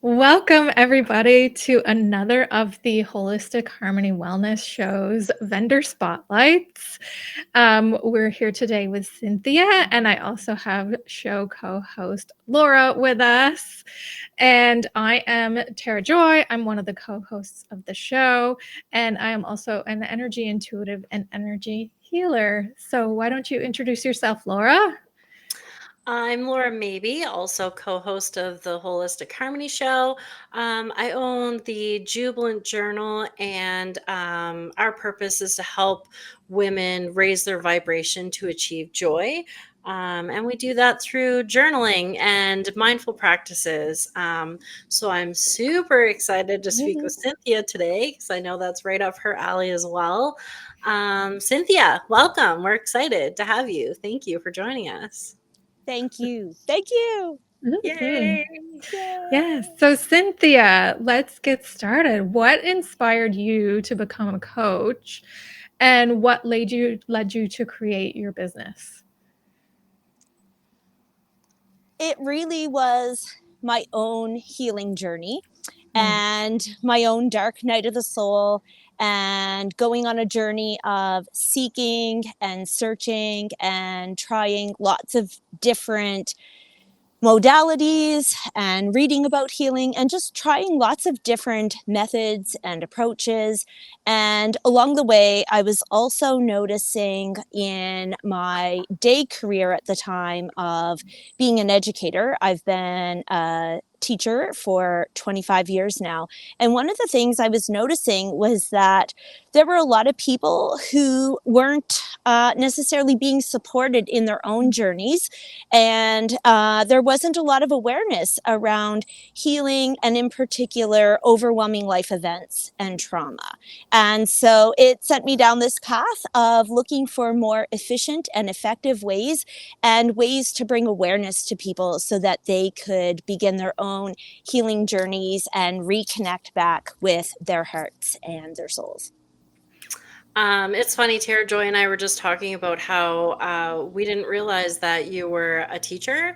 Welcome, everybody, to another of the Holistic Harmony Wellness Show's vendor spotlights. We're here today with Cynthia, and I also have show co host Laura with us. And I am Tara Joy. I'm one of the co hosts of the show, and I am also an energy intuitive and energy healer. So, why don't you introduce yourself, Laura? I'm Laura Maybe, also co-host of the Holistic Harmony Show. I own the Jubilant Journal, and our purpose is to help women raise their vibration to achieve joy. And we do that through journaling and mindful practices. So I'm super excited to speak with Cynthia today because I know that's right up her alley as well. Cynthia, welcome. We're excited to have you. Thank you for joining us. Thank you. Thank you. Mhm. Yay! Yes. So, Cynthia, let's get started. What inspired you to become a coach, and what led you to create your business? It really was my own healing journey Mm. and my own dark night of the soul, and going on a journey of seeking and searching and trying lots of different modalities and reading about healing and just trying lots of different methods and approaches. And along the way, I was also noticing in my day career at the time of being an educator. I've been a teacher for 25 years now. And one of the things I was noticing was that there were a lot of people who weren't necessarily being supported in their own journeys, and there wasn't a lot of awareness around healing, and in particular, overwhelming life events and trauma. And so it sent me down this path of looking for more efficient and effective ways, and ways to bring awareness to people so that they could begin their own healing journeys and reconnect back with their hearts and their souls. It's funny, Tara Joy and I were just talking about how we didn't realize that you were a teacher.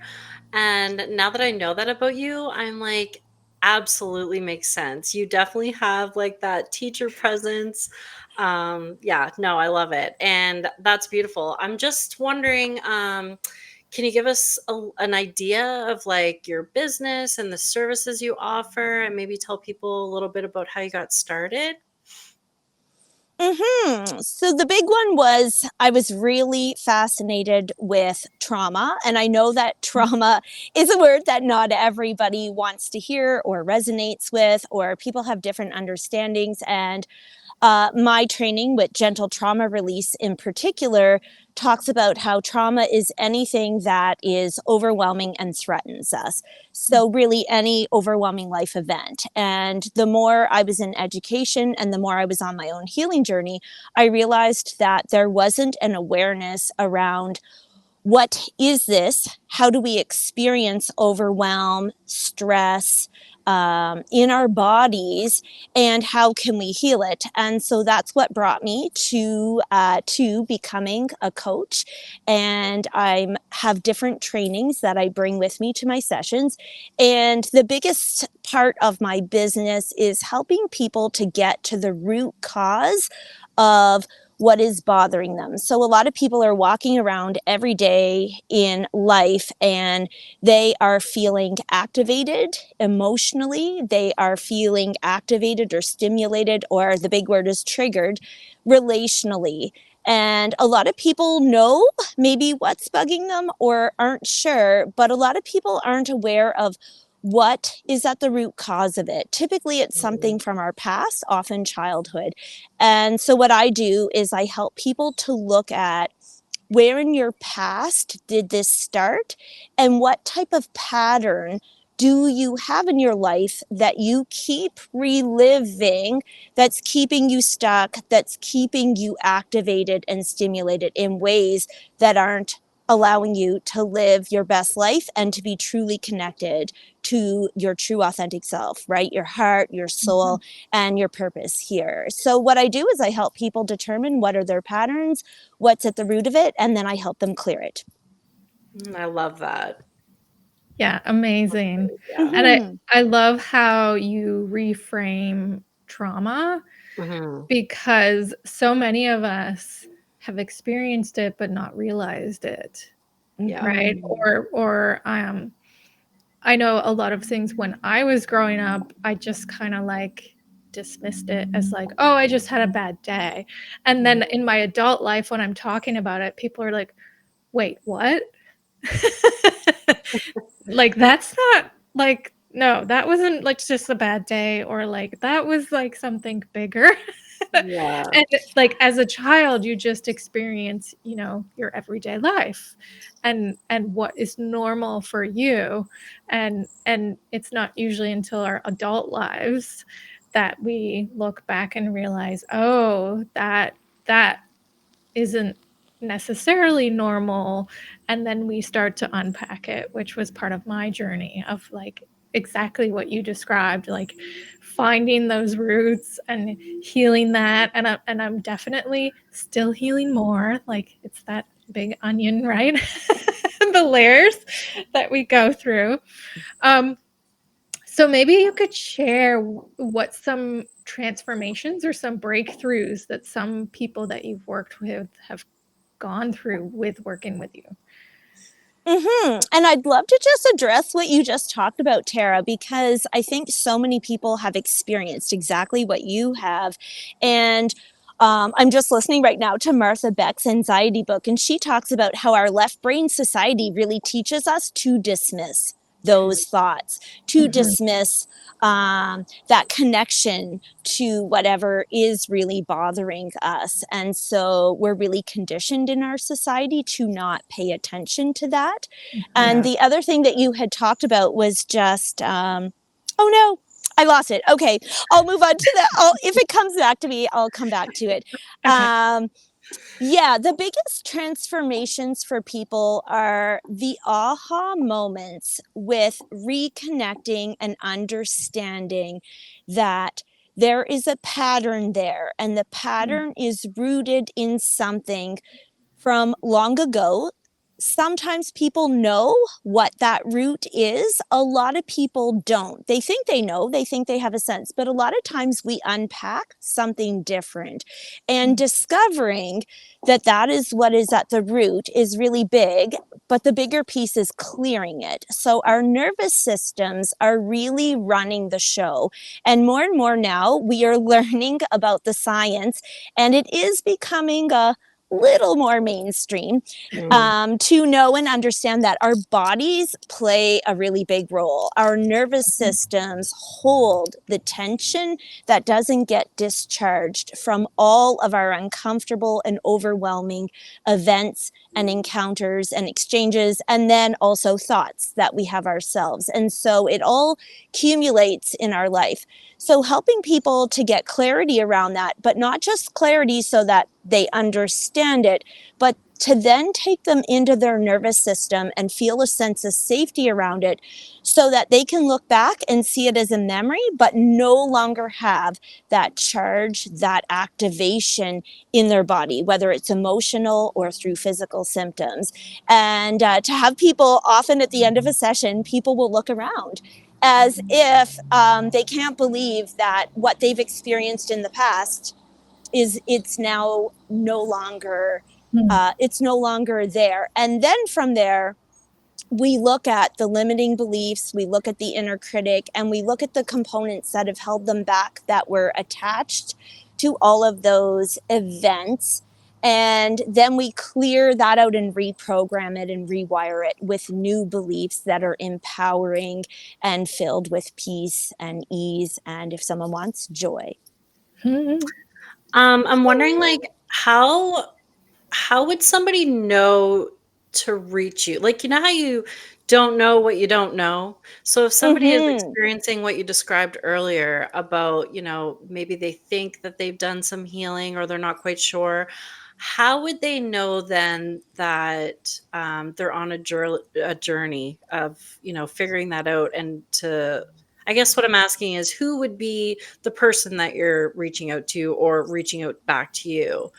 And now that I know that about you, I'm like, absolutely makes sense. You definitely have like that teacher presence. Yeah, no, I love it. And that's beautiful. I'm just wondering, can you give us an idea of like your business and the services you offer, and maybe tell people a little bit about how you got started? So the big one was I was really fascinated with trauma. And I know that trauma is a word that not everybody wants to hear or resonates with, or people have different understandings. And my training with gentle trauma release in particular talks about how trauma is anything that is overwhelming and threatens us. So, really, any overwhelming life event. And the more I was in education and the more I was on my own healing journey, I realized that there wasn't an awareness around what is this? How do we experience overwhelm, stress in our bodies, and how can we heal it? And so that's what brought me to becoming a coach. And I have different trainings that I bring with me to my sessions. And the biggest part of my business is helping people to get to the root cause of what is bothering them. So a lot of people are walking around every day in life and they are feeling activated emotionally. They are feeling activated or stimulated, or the big word is triggered relationally. And a lot of people know maybe what's bugging them or aren't sure, but a lot of people aren't aware of what is at the root cause of it. Typically, it's something from our past, often childhood. And so, what I do is I help people to look at where in your past did this start, and what type of pattern do you have in your life that you keep reliving, that's keeping you stuck, that's keeping you activated and stimulated in ways that aren't allowing you to live your best life and to be truly connected to your true authentic self, right? Your heart, your soul, and your purpose here. So what I do is I help people determine what are their patterns, what's at the root of it, and then I help them clear it. I love that. Yeah, amazing. Yeah. And Mhm. I love how you reframe trauma Hmm. because so many of us have experienced it but not realized it, Yeah. right? Mhm. Or I know a lot of things when I was growing up, I just kind of like dismissed it as like, oh, I just had a bad day. And then in my adult life, when I'm talking about it, people are like, wait, what? Like, that's not like, no, that wasn't like just a bad day, or like, that was like something bigger. Yeah. And like, as a child, you just experience, your everyday life and what is normal for you. And it's not usually until our adult lives that we look back and realize, oh, that isn't necessarily normal. And then we start to unpack it, which was part of my journey of like exactly what you described, like finding those roots and healing that. And I'm definitely still healing more. Like it's that big onion, right? The layers that we go through. Um, so maybe you could share what some transformations or some breakthroughs that some people that you've worked with have gone through with working with you. And I'd love to just address what you just talked about, Tara, because I think so many people have experienced exactly what you have. And I'm just listening right now to Martha Beck's anxiety book, and she talks about how our left brain society really teaches us to dismiss those thoughts, to Mhm. dismiss that connection to whatever is really bothering us. And so we're really conditioned in our society to not pay attention to that. And Yeah. the other thing that you had talked about was just, oh no, I lost it. Okay, I'll move on to that. If it comes back to me, I'll come back to it. Okay. Um, yeah, the biggest transformations for people are the aha moments with reconnecting and understanding that there is a pattern there, and the pattern is rooted in something from long ago. Sometimes people know what that root is. A lot of people don't. They think they know, they think they have a sense, but a lot of times we unpack something different. And discovering that that is what is at the root is really big, but the bigger piece is clearing it. So our nervous systems are really running the show. And more now, we are learning about the science, and it is becoming a little more mainstream Mm. to know and understand that our bodies play a really big role. Our nervous systems hold the tension that doesn't get discharged from all of our uncomfortable and overwhelming events and encounters and exchanges, and then also thoughts that we have ourselves. And so it all accumulates in our life. So helping people to get clarity around that, but not just clarity so that they understand it, but to then take them into their nervous system and feel a sense of safety around it so that they can look back and see it as a memory, but no longer have that charge, that activation in their body, whether it's emotional or through physical symptoms. And to have people, often at the end of a session, people will look around as if they can't believe that what they've experienced in the past is it's now no longer Mm. it's no longer there. And then from there, we look at the limiting beliefs, we look at the inner critic, and we look at the components that have held them back that were attached to all of those events. And then we clear that out and reprogram it and rewire it with new beliefs that are empowering and filled with peace and ease. And if someone wants, joy. Mhm. I'm wondering, like, how would somebody know to reach you? Like, you know how you don't know what you don't know? So if somebody is Mm-hmm. experiencing what you described earlier about, maybe they think that they've done some healing or they're not quite sure, how would they know then that they're on a journey of, figuring that out? And I guess what I'm asking is, who would be the person that you're reaching out to or reaching out back to you?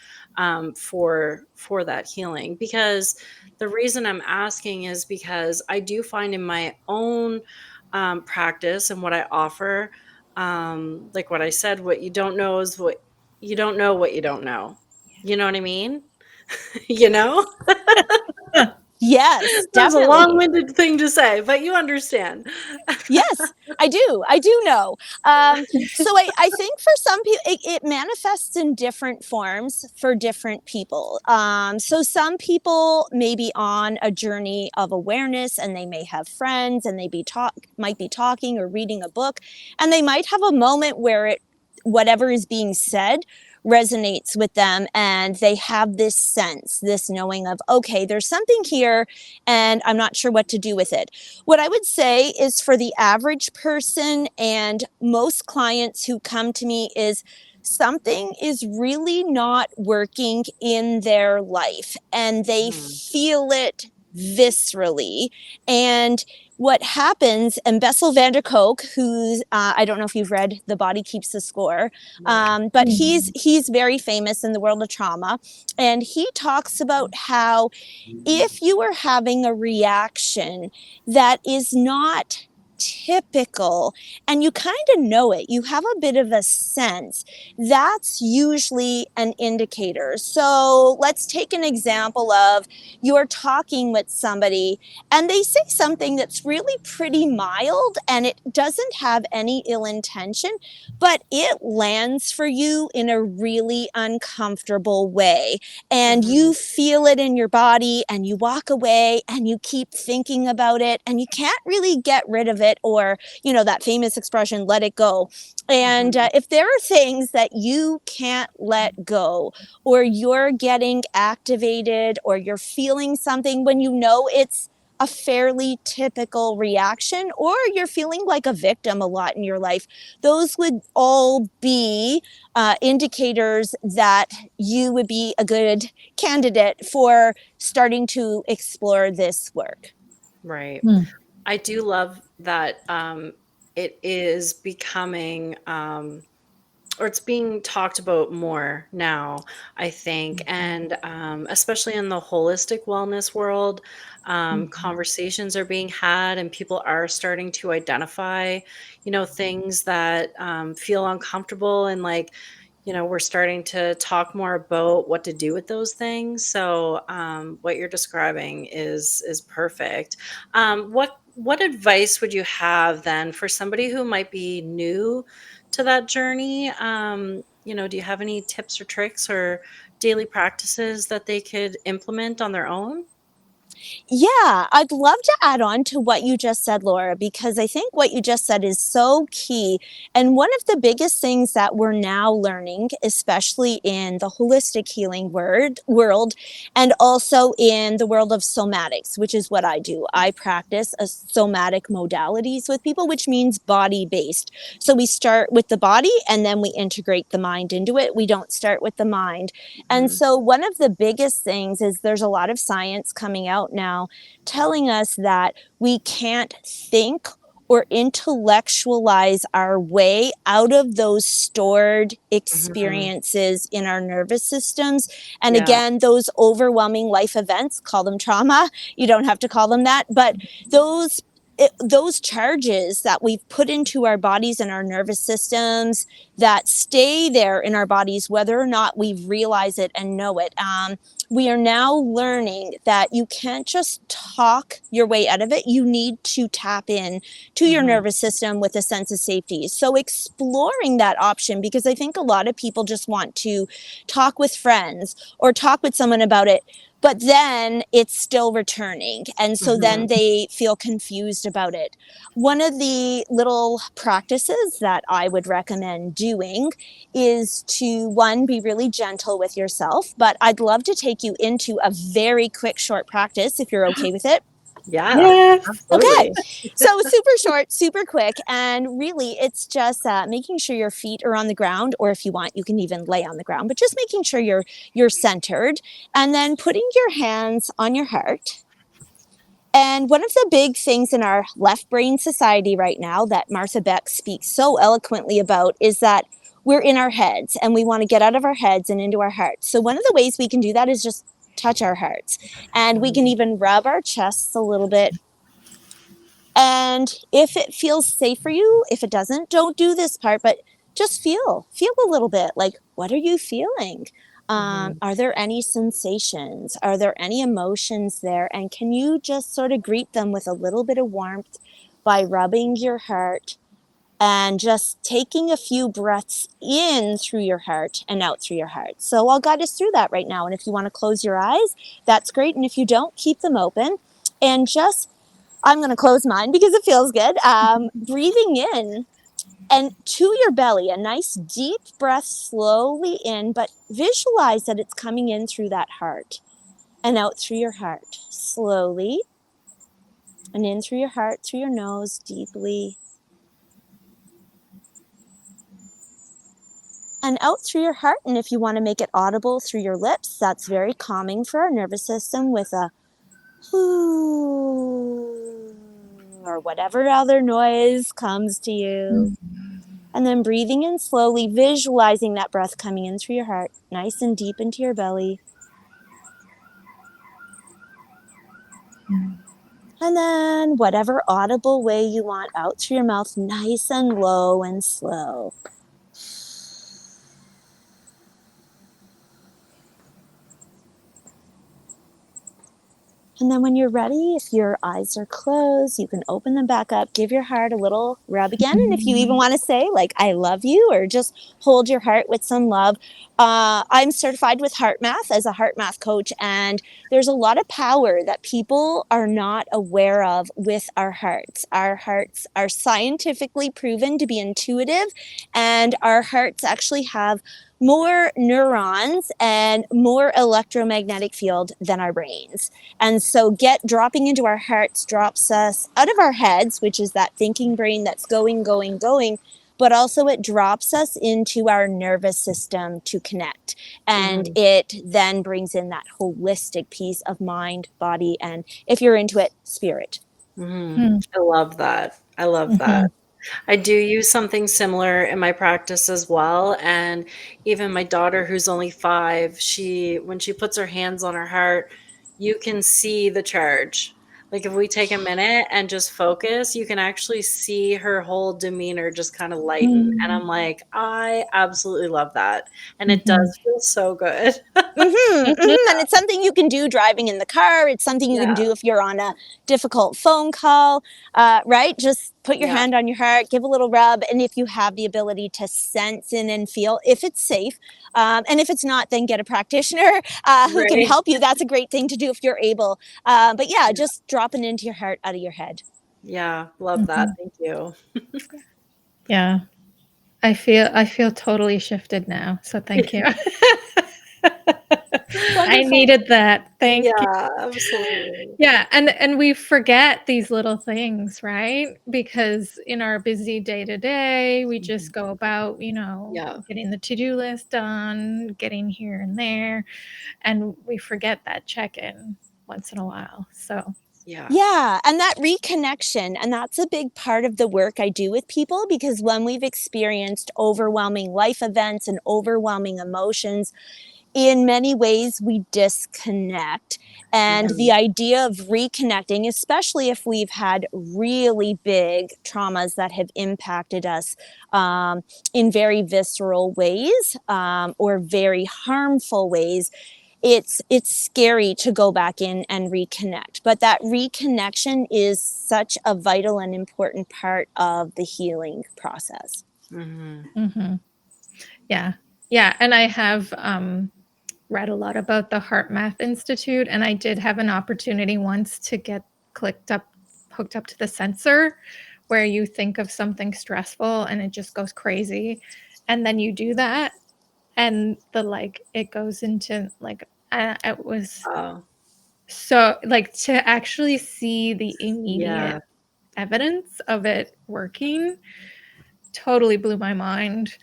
for that healing. Because the reason I'm asking is because I do find in my own practice and what I offer, like what I said, what you don't know is what you don't know what you don't know. You know what I mean? You know? Yes, That's a definitely. long-winded thing to say, but you understand. Yes, I do. I do know. So I think for some people, it manifests in different forms for different people. So some people may be on a journey of awareness, and they may have friends, and might be talking or reading a book, and they might have a moment where whatever is being said resonates with them, and they have this sense, this knowing of, okay, there's something here and I'm not sure what to do with it. What I would say is, for the average person and most clients who come to me, is something is really not working in their life and they Mhm. feel it viscerally. And what happens, and Bessel van der Kolk, who's I don't know if you've read The Body Keeps the Score, Yeah. but he's very famous in the world of trauma, and he talks about how if you are having a reaction that is not typical and you kind of know it, you have a bit of a sense, that's usually an indicator. So let's take an example of, you're talking with somebody and they say something that's really pretty mild and it doesn't have any ill intention, but it lands for you in a really uncomfortable way, and Mhm. you feel it in your body and you walk away and you keep thinking about it and you can't really get rid of it, or that famous expression, let it go. And Mhm. if there are things that you can't let go, or you're getting activated, or you're feeling something when you know it's a fairly typical reaction, or you're feeling like a victim a lot in your life, those would all be indicators that you would be a good candidate for starting to explore this work. Right. Hmm. I do love that it is becoming or it's being talked about more now, I think, and especially in the holistic wellness world, conversations are being had, and people are starting to identify, things that feel uncomfortable, and like, we're starting to talk more about what to do with those things. So, what you're describing is perfect. What advice would you have then for somebody who might be new to that journey? Do you have any tips or tricks or daily practices that they could implement on their own? Yeah, I'd love to add on to what you just said, Laura, because I think what you just said is so key. And one of the biggest things that we're now learning, especially in the holistic healing world, and also in the world of somatics, which is what I do. I practice a somatic modalities with people, which means body based. So we start with the body and then we integrate the mind into it. We don't start with the mind. And Mhm. so one of the biggest things is, there's a lot of science coming out now telling us that we can't think or intellectualize our way out of those stored Mhm. experiences in our nervous systems. And Yeah. again, those overwhelming life events, call them trauma. You don't have to call them that, but those charges that we've put into our bodies and our nervous systems that stay there in our bodies, whether or not we realize it and know it. We are now learning that you can't just talk your way out of it. You need to tap in to your Mhm. nervous system with a sense of safety. So exploring that option, because I think a lot of people just want to talk with friends or talk with someone about it, but then it's still returning. And so then Mhm. they feel confused about it. One of the little practices that I would recommend doing is to, one, be really gentle with yourself. But I'd love to take you into a very quick, short practice if you're okay with it. Yeah, Yes. Okay, absolutely. so super short, super quick, and really it's just making sure your feet are on the ground, or if you want, you can even lay on the ground, but just making sure you're centered, and then putting your hands on your heart. And one of the big things in our left brain society right now that Martha Beck speaks so eloquently about is that we're in our heads and we want to get out of our heads and into our hearts. So one of the ways we can do that is just touch our hearts. And we can even rub our chests a little bit. And if it feels safe for you, if it doesn't, don't do this part, but just feel a little bit. Like, what are you feeling? Are there any sensations? Are there any emotions there? And can you just sort of greet them with a little bit of warmth by rubbing your heart and just taking a few breaths in through your heart and out through your heart? So I'll guide us through that right now. And if you want to close your eyes, that's great. And if you don't, keep them open and just, I'm going to close mine because it feels good. Breathing in and to your belly, a nice deep breath slowly in, but visualize that it's coming in through that heart and out through your heart slowly, and in through your heart, through your nose deeply, and out through your heart. And if you want to make it audible through your lips, that's very calming for our nervous system with a or whatever other noise comes to you. And then breathing in slowly, visualizing that breath coming in through your heart, nice and deep into your belly. And then whatever audible way you want out through your mouth, nice and low and slow. And then when you're ready, if your eyes are closed, you can open them back up, give your heart a little rub again. And if you even want to say, like, I love you, or just hold your heart with some love. I'm certified with Heart Math as a Heart Math coach, and there's a lot of power that people are not aware of with our hearts. Our hearts are scientifically proven to be intuitive, and our hearts actually have more neurons and more electromagnetic field than our brains. And so dropping into our hearts drops us out of our heads, which is that thinking brain that's going, but also it drops us into our nervous system to connect. And it then brings in that holistic piece of mind, body, and if you're into it, spirit. I love that. I love that. I do use something similar in my practice as well. And even my daughter, who's only 5, when she puts her hands on her heart, you can see the charge. Like if we take a minute and just focus, you can actually see her whole demeanor just kind of lighten. And I'm like, I absolutely love that. And it does feel so good. And it's something you can do driving in the car. It's something you can do if you're on a difficult phone call, right? Just put your hand on your heart, give a little rub. And if you have the ability to sense in and feel, if it's safe, and if it's not, then get a practitioner who can help you. That's a great thing to do if you're able. But yeah, just dropping into your heart out of your head. Yeah, love that. Thank you. Yeah. I feel totally shifted now. So thank you. I needed that. Thank you. Yeah, absolutely. Yeah, and we forget these little things, right? Because in our busy day-to-day, we just go about, getting the to-do list done, getting here and there, and we forget that check-in once in a while. So yeah, and that reconnection, and that's a big part of the work I do with people, because when we've experienced overwhelming life events and overwhelming emotions, in many ways we disconnect. And the idea of reconnecting, especially if we've had really big traumas that have impacted us in very visceral ways or very harmful ways, it's scary to go back in and reconnect. But that reconnection is such a vital and important part of the healing process. Yeah. And I have read a lot about the Heart Math Institute, and I did have an opportunity once to get hooked up to the sensor, where you think of something stressful and it just goes crazy, and then you do that, and it goes into it was so to actually see the immediate evidence of it working totally blew my mind,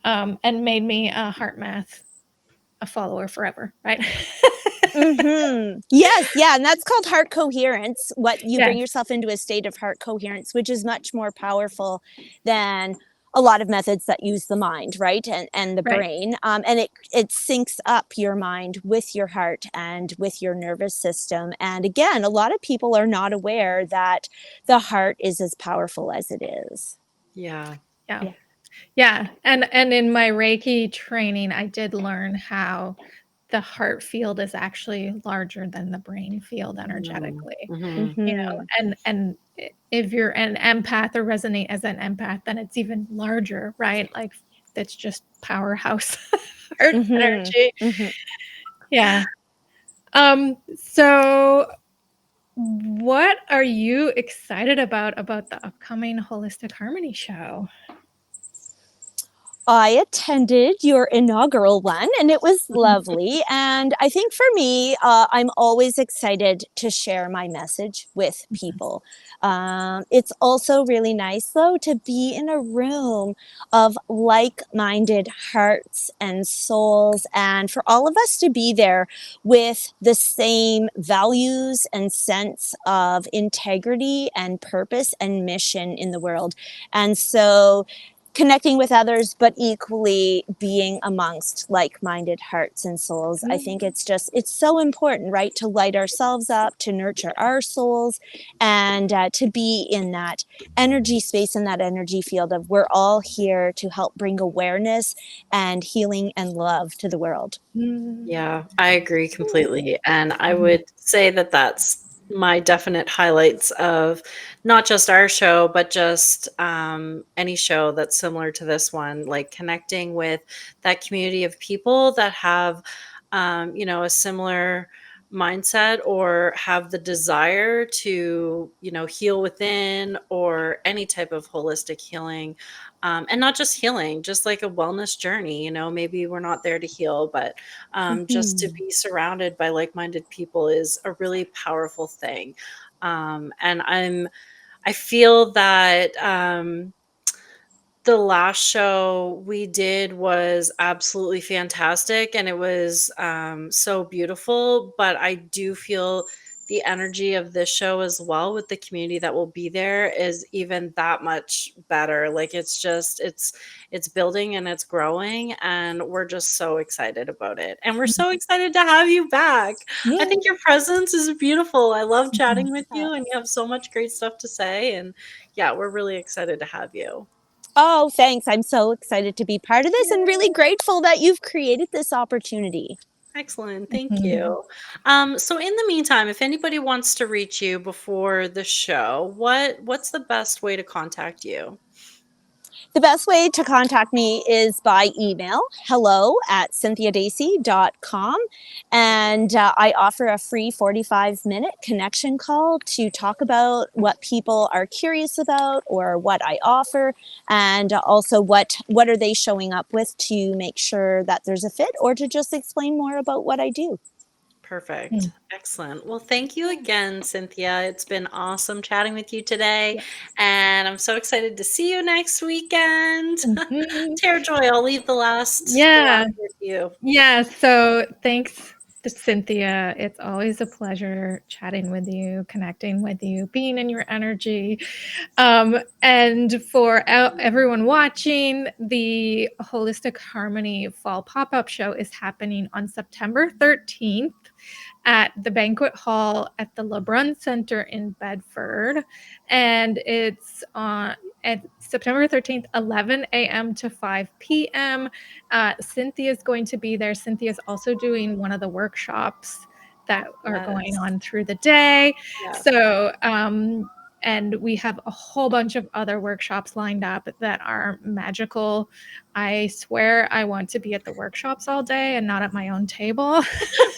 and made me a Heart Math a follower forever, right? Yes, yeah, and that's called heart coherence. What you bring yourself into a state of heart coherence, which is much more powerful than a lot of methods that use the mind, right? And the Right. brain. And it syncs up your mind with your heart and with your nervous system. And again, a lot of people are not aware that the heart is as powerful as it is. Yeah. Yeah. Yeah. And in my Reiki training, I did learn how the heart field is actually larger than the brain field energetically. Mm-hmm. You know, Mm-hmm. and if you're an empath or resonate as an empath, then it's even larger, right? Like that's just powerhouse heart Mm-hmm. energy. Mm-hmm. Yeah. So what are you excited about the upcoming Holistic Harmony show? I attended your inaugural one and it was lovely. And I think for me, I'm always excited to share my message with people. It's also really nice, though, to be in a room of like minded hearts and souls, and for all of us to be there with the same values and sense of integrity and purpose and mission in the world. And so, connecting with others, but equally being amongst like-minded hearts and souls. I think it's so important, right, to light ourselves up, to nurture our souls, and to be in that energy space and that energy field of we're all here to help bring awareness and healing and love to the world. Yeah, I agree completely. And I would say that that's my definite highlights of not just our show, but just any show that's similar to this one, like connecting with that community of people that have, a similar mindset or have the desire to, heal within or any type of holistic healing. And not just healing, just like a wellness journey. Maybe we're not there to heal, but just to Mhm. be surrounded by like-minded people is a really powerful thing. And I feel that the last show we did was absolutely fantastic and it was so beautiful. But I do feel the energy of this show as well with the community that will be there is even that much better. Like it's building and it's growing and we're just so excited about it. And we're so excited to have you back. I Yeah. think your presence is beautiful. I love Mhm. chatting with you and you have so much great stuff to say. And yeah, we're really excited to have you. Oh, thanks. I'm so excited to be part of this and really grateful that you've created this opportunity. Excellent. Thank Mhm. you. So in the meantime, if anybody wants to reach you before the show, what's the best way to contact you? The best way to contact me is by email, hello@cynthiadacy.com. Perfect. And I offer a free 45-minute connection call to talk about what people are curious about or what I offer, and also what are they showing up with to make sure that there's a fit or to just explain more about what I do. Perfect. Excellent. Well, thank you again, Cynthia. It's been awesome chatting with you today. Yeah. And I'm so excited to see you next weekend. Mhm. Tara Joy, I'll leave the last Yeah. with you. Yeah. So thanks to Cynthia. It's always a pleasure chatting with you, connecting with you, being in your energy. And for everyone watching, the Holistic Harmony Fall Pop-Up Show is happening on September 13th at the banquet hall at the LeBrun Center in Bedford. And it's on at September 13th, 11 a.m. to 5 p.m. Cynthia is going to be there. Cynthia is also doing one of the workshops that are going Yes. on through the day. Yeah. So, and we have a whole bunch of other workshops lined up that are magical. I swear I want to be at the workshops all day and not at my own table.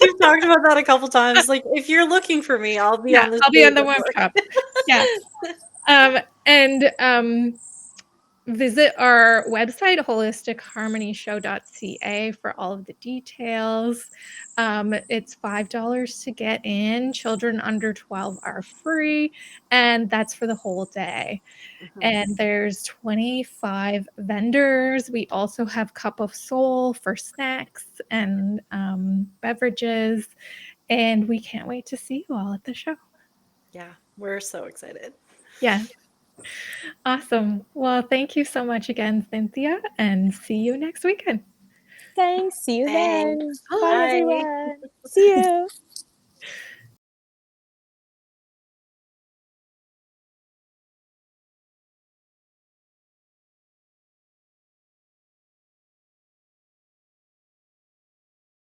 We've talked about that a couple times. Like, if you're looking for me, I'll be Yeah, on the I'll be on stage the at work. workshops. Yeah. And visit our website, holisticheharmonyshow.ca, for all of the details. It's $5 to get in. Children under 12 are free, and that's for the whole day. Mhm. And there's 25 vendors. We also have Cup of Soul for snacks and beverages. And we can't wait to see you all at the show. Yeah, we're so excited. Yeah. Awesome. Well, thank you so much again, Cynthia, and see you next weekend. Thanks. See you then. Thanks. Bye, Bye. everyone. See you.